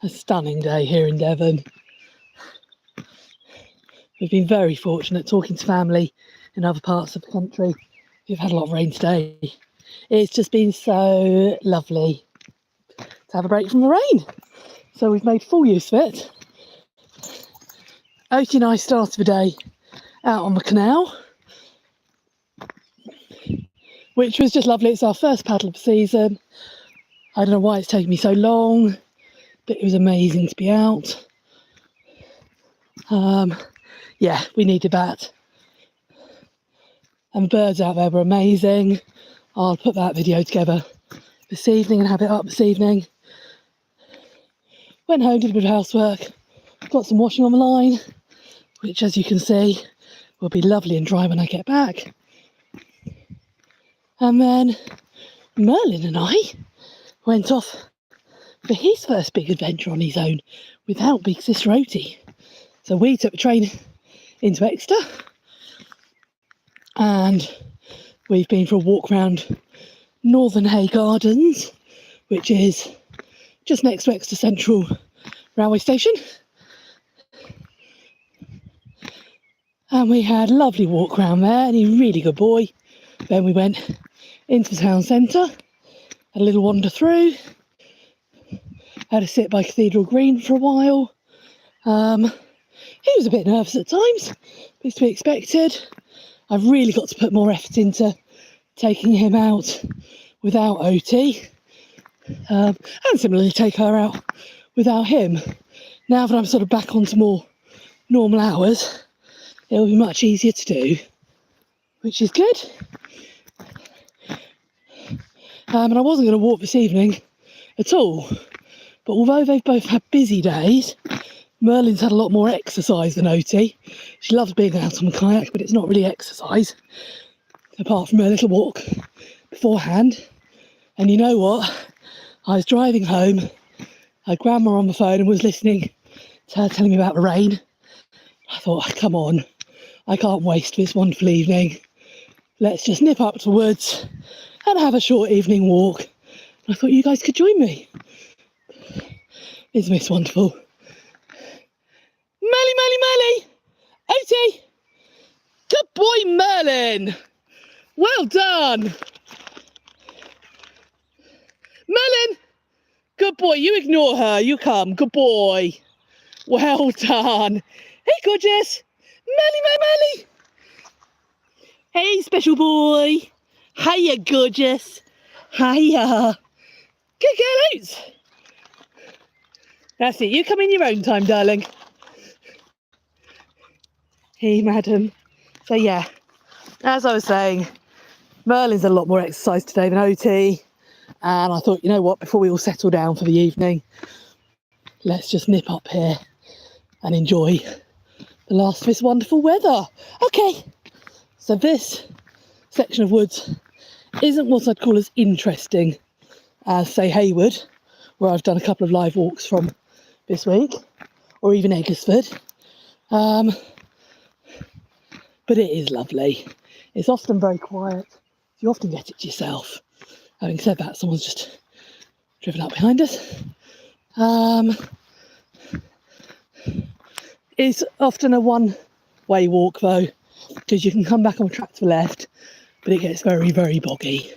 a stunning day here in Devon. We've been very fortunate talking to family in other parts of the country. We've had a lot of rain today. It's just been so lovely to have a break from the rain. So we've made full use of it. Oaty and I started the day out on the canal, which was just lovely. It's our first paddle of the season. I don't know why it's taken me so long, but it was amazing to be out. Yeah, we needed that. And the birds out there were amazing. I'll put that video together this evening and have it up this evening. Went home, did a bit of housework, got some washing on the line, which, as you can see, will be lovely and dry when I get back. And then Merlin and I went off for his first big adventure on his own without big sister Oaty. So we took the train into Exeter and we've been for a walk around Northern Hay Gardens, which is just next to Exeter Central railway station. And we had a lovely walk around there, and he's a really good boy. Then we went into the town centre, had a little wander through, had a sit by Cathedral Green for a while. He was a bit nervous at times, but it's to be expected. I've really got to put more effort into taking him out without Oaty, and similarly take her out without him. Now that I'm sort of back onto more normal hours, it'll be much easier to do, which is good. And I wasn't going to walk this evening at all, but although they've both had busy days, Merlin's had a lot more exercise than Oaty. She loves being out on the kayak, but it's not really exercise, apart from her little walk beforehand. And you know what? I was driving home, I had Grandma on the phone and was listening to her telling me about the rain. I thought, come on, I can't waste this wonderful evening. Let's just nip up to the woods and have a short evening walk. And I thought you guys could join me. Isn't this wonderful? Merly! Oaty! Good boy, Merlin! Well done! Merlin! Good boy, you ignore her, you come, good boy. Well done. Hey, gorgeous! Merly! Hey, special boy! Hiya, gorgeous! Hiya! Good girl, Oates! That's it, you come in your own time, darling. Hey, madam. So yeah, as I was saying, Merlin's a lot more exercise today than Oaty, and I thought, you know what, before we all settle down for the evening, let's just nip up here and enjoy the last of this wonderful weather. Okay, so this section of woods isn't what I'd call as interesting as, say, Hayward, where I've done a couple of live walks from this week, or even Eggersford. But it is lovely. It's often very quiet. You often get it to yourself. Having said that, someone's just driven up behind us. It's often a one-way walk though, because you can come back on the track to the left, but it gets very, very boggy.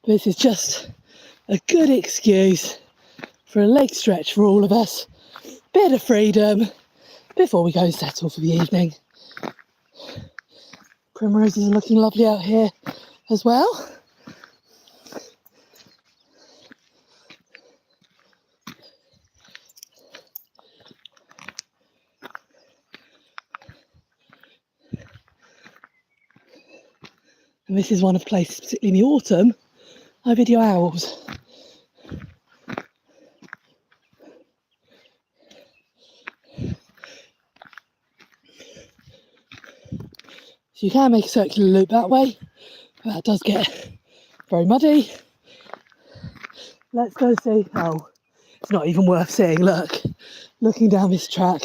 This is just a good excuse for a leg stretch for all of us. Bit of freedom before we go and settle for the evening. Primroses are looking lovely out here as well. And this is one of the places, particularly in the autumn, I video owls. So you can make a circular loop that way, but that does get very muddy. Let's go see. Oh, it's not even worth seeing. Look, looking down this track,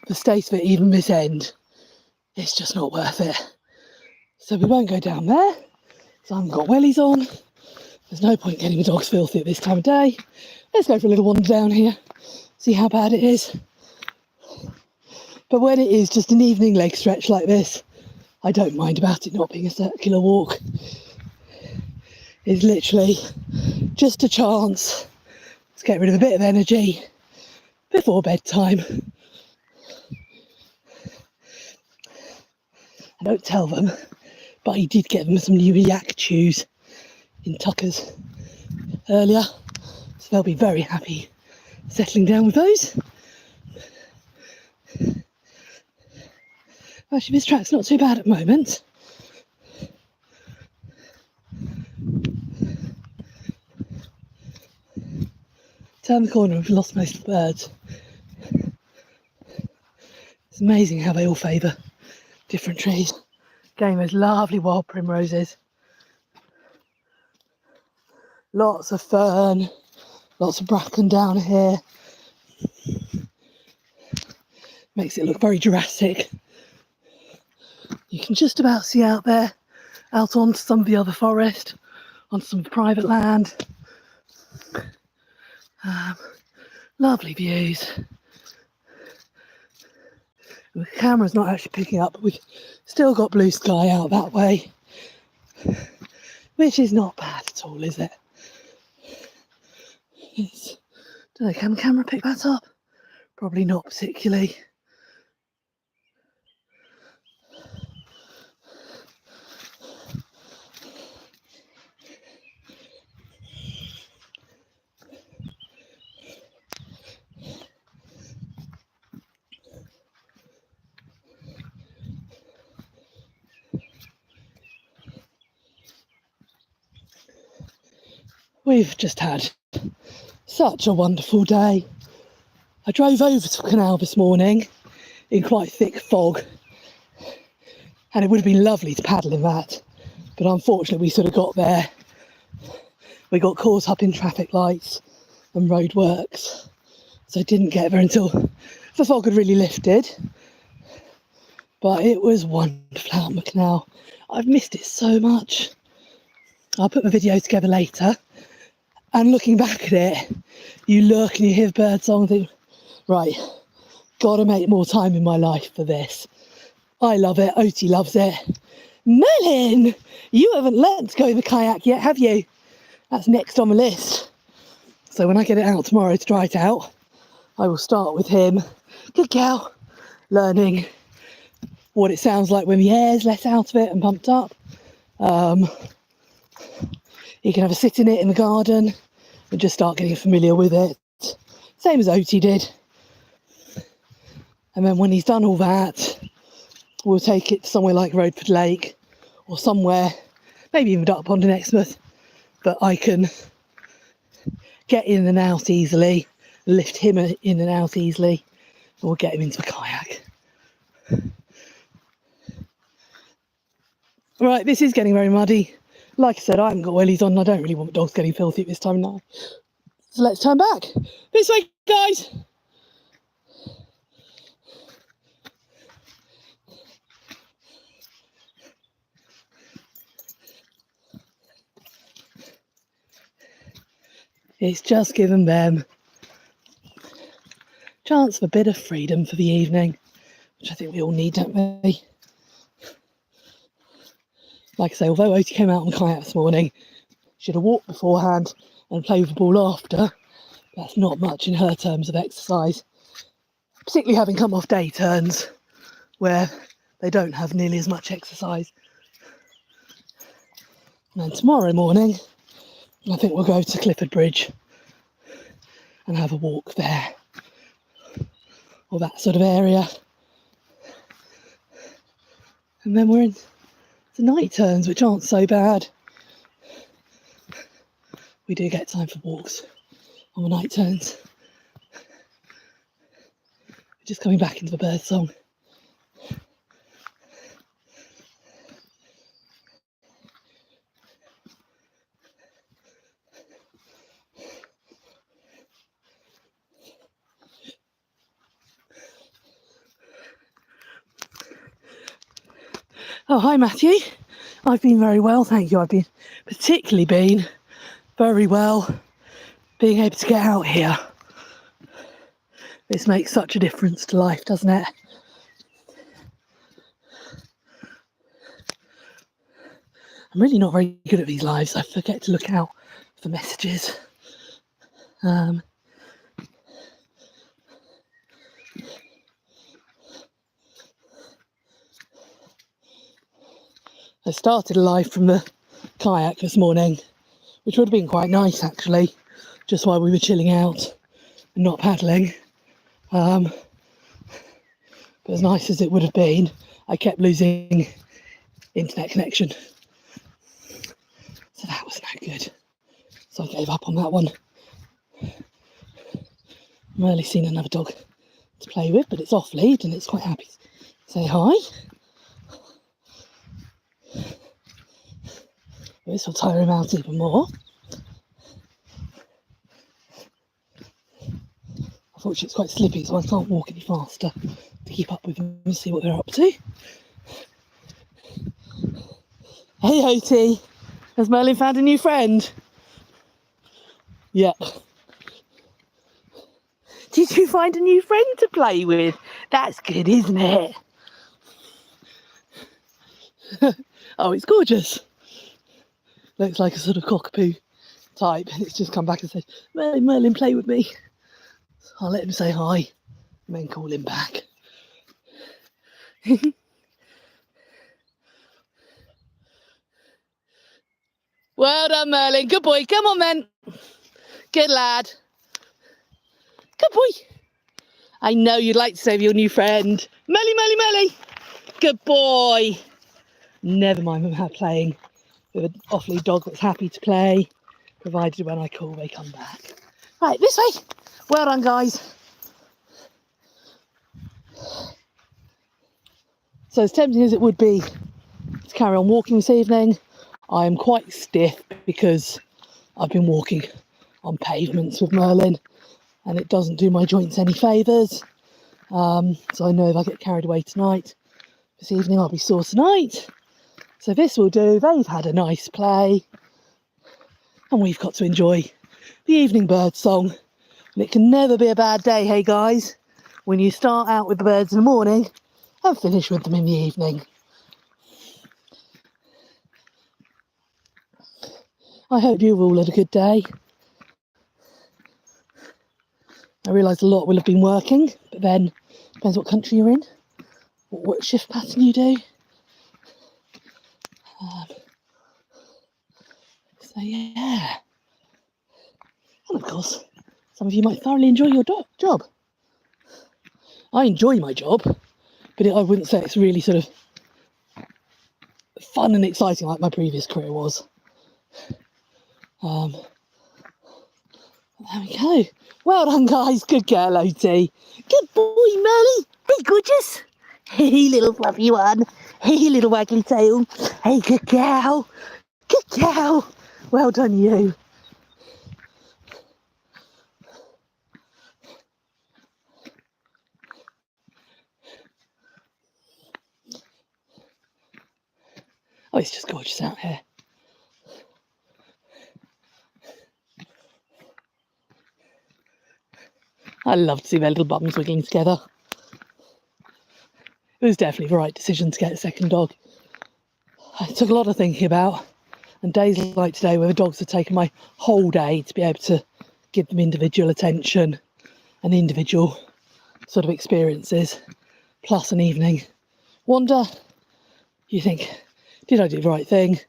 the state of it, even this end, it's just not worth it. So we won't go down there, so I haven't got wellies on. There's no point getting the dogs filthy at this time of day. Let's go for a little wander down here, see how bad it is. But when it is just an evening leg stretch like this, I don't mind about it not being a circular walk. It's literally just a chance to get rid of a bit of energy before bedtime. I don't tell them, but I did get them some new yak chews in Tuckers earlier, so they'll be very happy settling down with those. Actually, this track's not too bad at the moment. Turn the corner, we've lost most of the birds. It's amazing how they all favour different trees. Again, those lovely wild primroses. Lots of fern, lots of bracken down here. Makes it look very Jurassic. You can just about see out there, out onto some of the other forest, onto some private land. Lovely views. The camera's not actually picking up, but we've still got blue sky out that way, which is not bad at all, is it? Don't know, can the camera pick that up? Probably not particularly. We've just had such a wonderful day. I drove over to the canal this morning in quite thick fog, and it would have been lovely to paddle in that, but unfortunately we sort of got there. We got caught up in traffic lights and roadworks, so I didn't get there until the fog had really lifted. But it was wonderful out on the canal. I've missed it so much. I'll put my video together later. And looking back at it, you look and you hear birdsong and think, right, gotta make more time in my life for this. I love it, Oti loves it. Merlin, you haven't learnt to go in the kayak yet, have you? That's next on the list. So when I get it out tomorrow to try it out, I will start with him. Good girl. Learning what it sounds like when the air's let out of it and pumped up. He can have a sit in it in the garden and just start getting familiar with it. Same as Oti did. And then when he's done all that, we'll take it to somewhere like Rodford Lake or somewhere, maybe even Duck Pond in Exmouth, that I can get in and out easily, lift him in and out easily, and we'll get him into a kayak. Right, this is getting very muddy. Like I said, I haven't got wellies on. I don't really want the dogs getting filthy at this time of night. So let's turn back. This way, guys. It's just given them a chance for a bit of freedom for the evening, which I think we all need, don't we? Like I say, although Oti came out on kayak this morning, should have walked beforehand and played with the ball after. That's not much in her terms of exercise, particularly having come off day turns where they don't have nearly as much exercise. And then tomorrow morning, I think we'll go to Clifford Bridge and have a walk there, or that sort of area. And then we're in the night turns, which aren't so bad. We do get time for walks on the night turns. We're just coming back into the birdsong. Oh, hi Matthew. I've been very well, thank you. I've been particularly very well being able to get out here. This makes such a difference to life, doesn't it? I'm really not very good at these lives. I forget to look out for messages. I started a live from the kayak this morning, which would have been quite nice actually, just while we were chilling out and not paddling. But as nice as it would have been, I kept losing internet connection. So that was no good. So I gave up on that one. I've only seen another dog to play with, but it's off lead and it's quite happy to say hi. This will tire him out even more. Unfortunately, it's quite slippy, so I can't walk any faster to keep up with them and see what they're up to. Hey, Hoti, has Merlin found a new friend? Yeah. Did you find a new friend to play with? That's good, isn't it? Oh, it's gorgeous. Looks like a sort of cockapoo type. It's just come back and said, Merlin, Merlin, play with me. I'll let him say hi and then call him back. Well done, Merlin. Good boy. Come on, then. Good lad. Good boy. I know you'd like to save your new friend. Melly, Melly, Melly. Good boy. Never mind them playing with an off-lead dog that's happy to play, provided when I call they come back. Right, this way. Well done, guys. So as tempting as it would be to carry on walking this evening, I am quite stiff because I've been walking on pavements with Merlin and it doesn't do my joints any favours. So I know if I get carried away tonight, this evening I'll be sore tonight. So this will do. They've had a nice play and we've got to enjoy the evening bird song. And it can never be a bad day, hey guys, when you start out with the birds in the morning and finish with them in the evening. I hope you all had a good day. I realise a lot will have been working, but then depends what country you're in, what shift pattern you do. So yeah. And of course, some of you might thoroughly enjoy your job. I enjoy my job, but I wouldn't say it's really sort of fun and exciting like my previous career was. There we go. Well done, guys. Good girl, Oti. Good boy, Melly. Hey, gorgeous. Hey, little fluffy one. Hey, little waggly tail. Hey, good girl. Good girl. Well done, you. Oh, it's just gorgeous out here. I love to see their little bums wiggling together. It was definitely the right decision to get a second dog. It took a lot of thinking about, and days like today where the dogs have taken my whole day to be able to give them individual attention and individual sort of experiences, plus an evening wander. You think, did I do the right thing?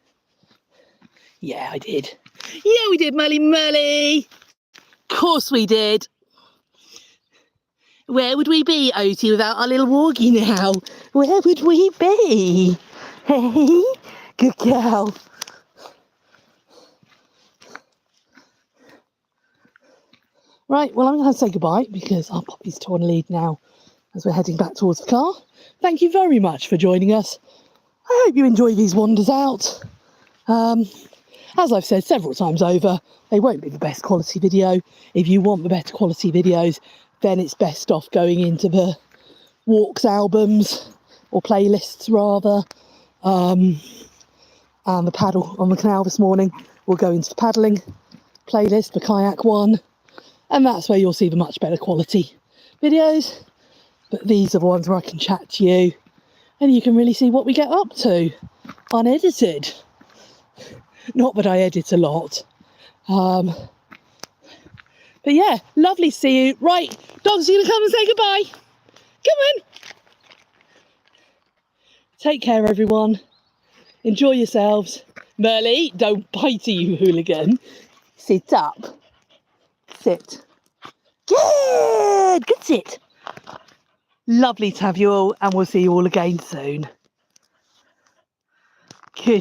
Yeah, I did. Yeah, we did, Melly Melly. Of course we did. Where would we be, Oti, without our little walkie now? Where would we be? Hey, good girl. Right, well, I'm going to say goodbye because our puppy's torn lead now as we're heading back towards the car. Thank you very much for joining us. I hope you enjoy these wanders out. As I've said several times over, they won't be the best quality video. If you want the better quality videos, then it's best off going into the walks albums, or playlists rather. And the paddle on the canal this morning will go into the paddling playlist for Kayak One, and that's where you'll see the much better quality videos. But these are the ones where I can chat to you, and you can really see what we get up to, unedited. Not that I edit a lot. But yeah, lovely to see you. Right, dogs, you gonna come and say goodbye? Come on. Take care, everyone. Enjoy yourselves. Merly, don't bite, you hooligan. Sit up. Sit. Good sit. Lovely to have you all, and we'll see you all again soon.